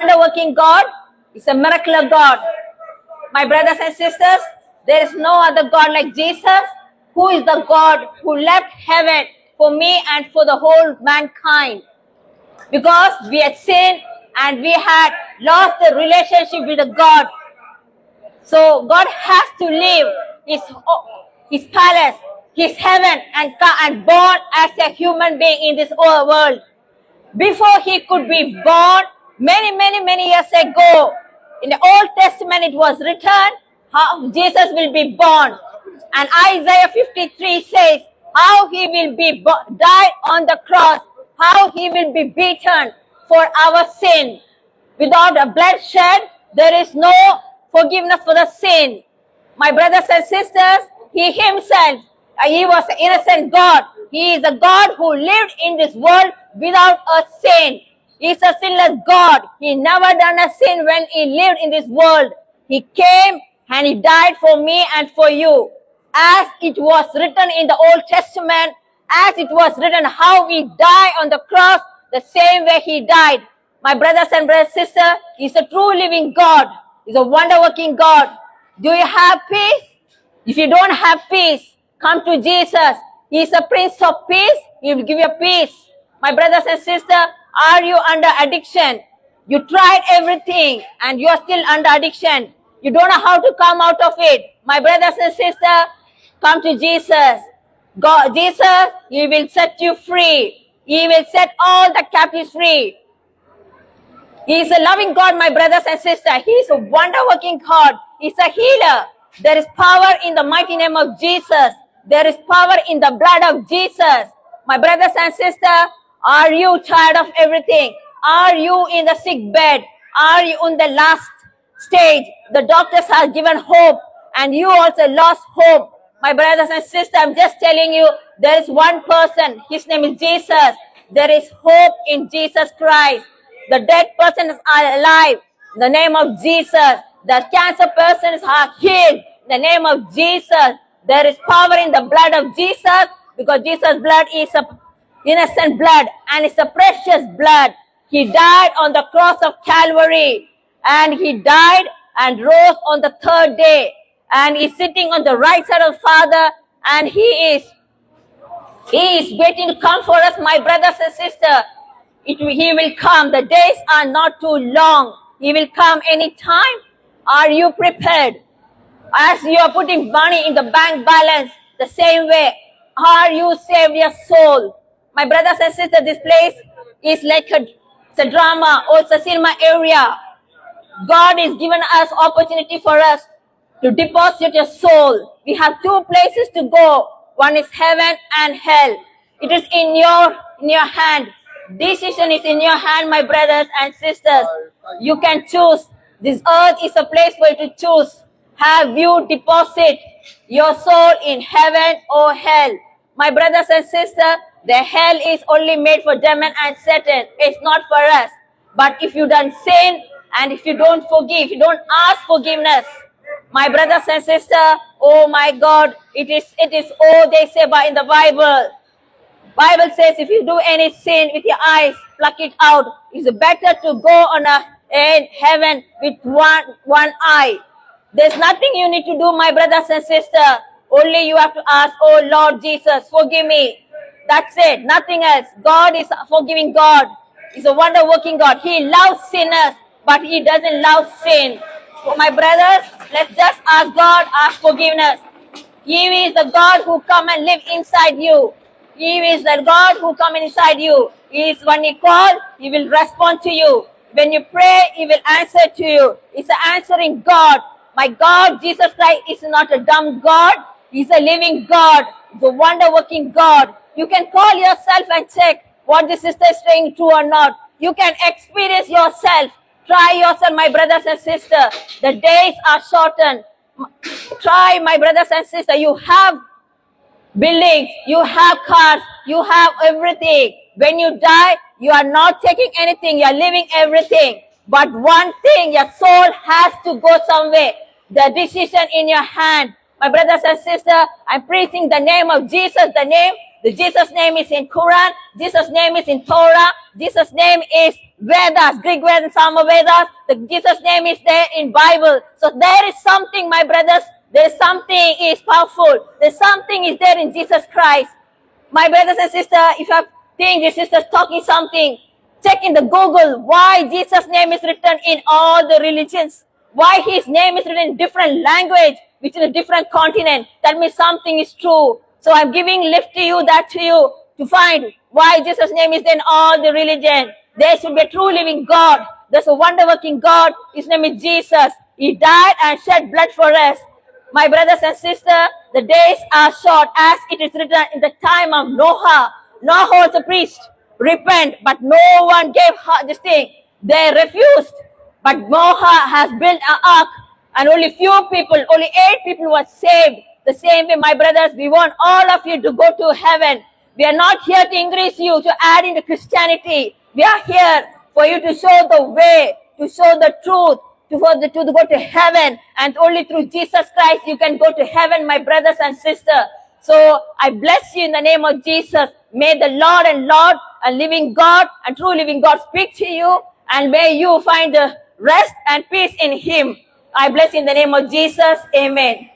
wonder working God is a miracle God. My brothers and sisters, there is no other God like Jesus, who is the God who left heaven for me and for the whole mankind. Because we had sinned and we had lost the relationship with the God. So God has to leave his palace, his heaven, and born as a human being in this world. Before he could be born, many years ago, in the Old Testament it was written how Jesus will be born. And Isaiah 53 says how he will be die on the cross, how he will be beaten for our sin. Without a bloodshed, there is no forgiveness for the sin. My brothers and sisters, he himself, he was an innocent God. He is a God who lived in this world without a sin. He is a sinless God. He never done a sin when he lived in this world. He came and he died for me and for you. As it was written in the Old Testament, as it was written how he died on the cross, the same way he died. My brothers and sisters, he's a true living God. He's a wonder-working God. Do you have peace? If you don't have peace, come to Jesus. He is a Prince of Peace. He will give you peace. My brothers and sisters, are you under addiction? You tried everything and you are still under addiction. You don't know how to come out of it. My brothers and sisters, come to Jesus. God, Jesus, He will set you free. He will set all the captives free. He is a loving God, my brothers and sisters. He is a wonder-working God. He is a healer. There is power in the mighty name of Jesus. There is power in the blood of Jesus. My brothers and sisters, are you tired of everything? Are you in the sick bed? Are you in the last stage? The doctors have given hope and you also lost hope. My brothers and sisters, I'm just telling you, there is one person. His name is Jesus. There is hope in Jesus Christ. The dead person is alive. In the name of Jesus. The cancer persons are healed. In the name of Jesus. There is power in the blood of Jesus because Jesus' blood is a innocent blood and it's a precious blood. He died on the cross of Calvary and he died and rose on the third day and is sitting on the right side of the Father and he is waiting to come for us, my brothers and sisters. He will come. The days are not too long. He will come anytime. Are you prepared? As you are putting money in the bank balance, the same way, are you saved your soul? My brothers and sisters, this place is like it's a drama or it's a cinema area. God is giving us opportunity for us to deposit your soul. We have two places to go. One is heaven and hell. It is in your hand. Decision is in your hand, my brothers and sisters. You can choose. This earth is a place for you to choose. Have you deposit your soul in heaven or hell? My brothers and sisters, the hell is only made for demon and Satan. It's not for us. But if you don't sin and if you don't forgive, if you don't ask forgiveness, my brothers and sisters, oh my God, it is all they say by in the Bible. Bible says if you do any sin with your eyes, pluck it out. It's better to go in heaven with one eye. There's nothing you need to do, my brothers and sisters. Only you have to ask, oh Lord Jesus, forgive me. That's it. Nothing else. God is a forgiving God. He's a wonder-working God. He loves sinners, but He doesn't love sin. So my brothers, let's just ask God, ask forgiveness. He is the God who come and live inside you. He is the God who come inside you. He is when you call, He will respond to you. When you pray, He will answer to you. He's an answering God. My God, Jesus Christ, is not a dumb God. He's a living God. He's a wonder-working God. You can call yourself and check what the sister is saying true or not. You can experience yourself. Try yourself, my brothers and sisters. The days are shortened. Try, my brothers and sisters. You have buildings, you have cars, you have everything. When you die, you are not taking anything, you are leaving everything. But one thing, your soul has to go somewhere. The decision in your hand. My brothers and sisters, I'm preaching the name of Jesus, the name The Jesus name is in Quran. Jesus name is in Torah. Jesus name is Vedas, Greek Vedas and Sama Vedas. The Jesus name is there in Bible. So there is something, my brothers. There is something is powerful. There's something is there in Jesus Christ. My brothers and sisters, if you think your sister's talking something, check in the Google why Jesus' name is written in all the religions. Why his name is written in different language, which is a different continent. That means something is true. So I'm giving lift to you, that to you, to find why Jesus' name is in all the religion. There should be a true living God. There's a wonder-working God. His name is Jesus. He died and shed blood for us. My brothers and sisters, the days are short, as it is written in the time of Noah. Noah was a priest. Repent, but no one gave this thing. They refused. But Noah has built an ark, and only few people, only 8 people were saved. The same way, my brothers, we want all of you to go to heaven. We are not here to increase you, to add into Christianity. We are here for you to show the way, to show the truth, to go to heaven. And only through Jesus Christ you can go to heaven, my brothers and sisters. So I bless you in the name of Jesus. May the Lord and living God and true living God speak to you, and may you find the rest and peace in Him. I bless you in the name of Jesus. Amen.